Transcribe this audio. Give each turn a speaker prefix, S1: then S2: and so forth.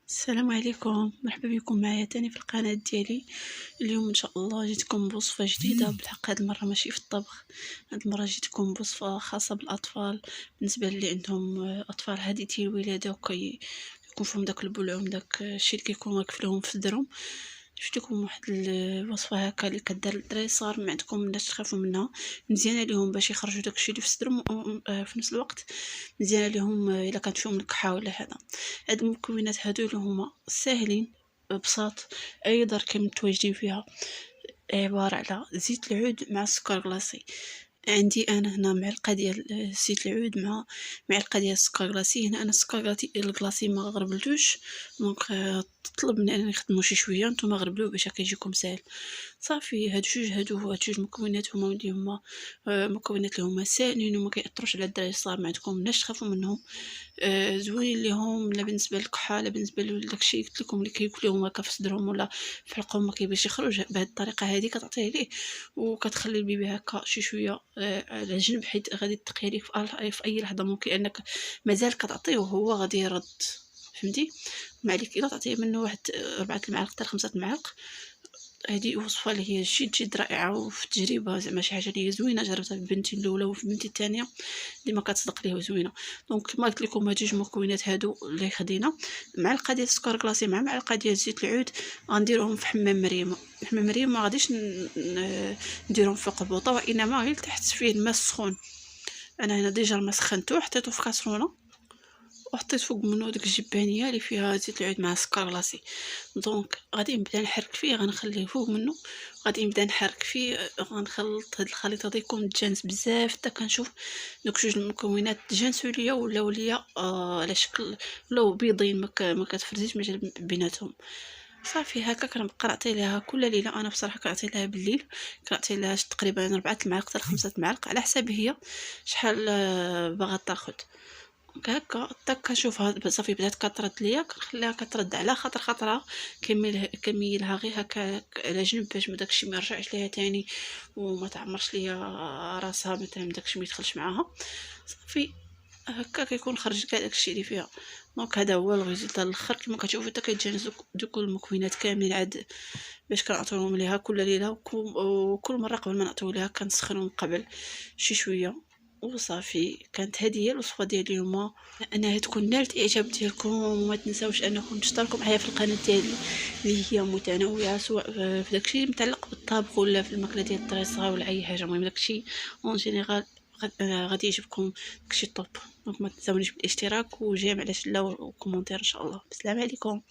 S1: السلام عليكم، مرحبا بكم معايا تاني في القناة ديالي. اليوم ان شاء الله جيتكم بوصفة جديدة. بالحق هاد المرة ماشي في الطبخ، هاد المرة جيتكم بوصفة خاصة بالاطفال. بالنسبة اللي عندهم اطفال حديثي الولادة يكون فيهم داك البلعوم، داك الشيء اللي كيكون واقف لهم في الدرهم. شفت لكم واحد الوصفه هكا اللي كدار للدراري صغار، ما عندكم مناش تخافوا منها. مزيانه ليهم باش يخرجوا داكشي اللي في صدرهم، في نفس الوقت مزيانه ليهم الا كانت فيهم الكحه ولا هذا. هاد المكونات هادو اللي هما ساهلين بساط، اي دار متواجدين فيها. عباره على زيت العود مع السكر كلاصي. عندي انا هنا معلقه ديال زيت العود مع معلقه ديال السكر كلاصي. هنا انا السكر الكلاصي ما غربلتوش، دونك تطلب من انني نخدمو شي شويه، نتوما غربلوه باش هكا يجيكم ساهل. صافي هاد جوج مكونات هما اللي هما مكونات اللي هما ساهلين وما كيأثروش على الدراري الصغار، ما عندكم مناش تخافوا منهم. زوينين ليهم، لا بالنسبه للكحه لا بالنسبه لداكشي قلت لكم اللي كياكل لهم هكا في صدرهم ولا في حلقهم ما كيبغيش يخرج. بهذه الطريقه هذه كتعطيه ليه وكتخلي البيبي هكا شي شويه على جنب، حيت غادي تقي ليك في اي لحظه ممكن انك مازال كتعطيه وهو غادي يرد. فهمتي؟ ما عليك الا تعطيه منه واحد 4 المعالق حتى 5 المعالق. هذه وصفه اللي هي جد رائعه، وفي تجربه زعما شي حاجه اللي هي زوينه جربتها في بنتي الاولى وفي بنتي الثانيه ديما كتصدق ليه وزوينه. دونك كما قلت لكم هاد جوج مكونات هادو اللي خدينا، معلقه ديال السكر كلاصي مع معلقه ديال زيت العود، غنديروهم في حمام مريم. حمام مريم ما غاديش نديرهم فوق البوطه، وانما غير تحت فيه الماء السخون. انا هنا ديجا الماء سخنته حطيته في كاسرونه وحطيت فوق منه ديك الجبانيه اللي فيها زيت العود مع السكر لاصي. دونك غادي نبدا نحرك فيه، غنخليه فوق منه، غادي نبدا نحرك فيه، غنخلط هاد الخليط هذا يكون متجانس بزاف حتى كنشوف دوك جوج المكونات تجانسوا ليا ولاو ليا على شكل ولاو بيضين، ما كتفرزيش ما بيناتهم. صافي هكا كنبقى نعطي ليها كل ليله. انا بصراحه كنعطي لها بالليل، كنعطي لها تقريبا 4 المعالق حتى 5 المعالق على حساب هي شحال باغا تاخذ. هكا حتى كنشوفها صافي بدات كترد ليا، كنخليها كترد على خاطر خاطرها، كنميلها غير هكا على جنب باش داكشي ما يرجعش ليها تاني وما تعمرش ليا راسها مثلا، داكشي ما يدخلش معاها. صافي هكا كيكون خرج كاع داكشي اللي فيها. دونك هذا هو الريزلت الاخر كما كتشوفوا. حتى كيتجانس دوك المكونات كاملين عاد باش كنعطيوهم ليها كل ليله، وكل مره قبل ما نعطيو ليها كنسخنهم قبل شي شويه. وصافي كانت هذه هي الوصفه ديال اليوم. انها تكون نالت اعجاب ديالكم، وما تنساوش انكم تشتركوا معايا في القناه ديالي اللي هي متنوعه، سواء في داكشي متعلق بالطبخ ولا في الماكله ديال الدراري الصغار ولا اي حاجه. المهم داكشي اون جينيرال غادي يعجبكم، داكشي طوب. دونك ما تنساونيش بالاشتراك وجيم على شلا وكومونتير ان شاء الله. السلام عليكم.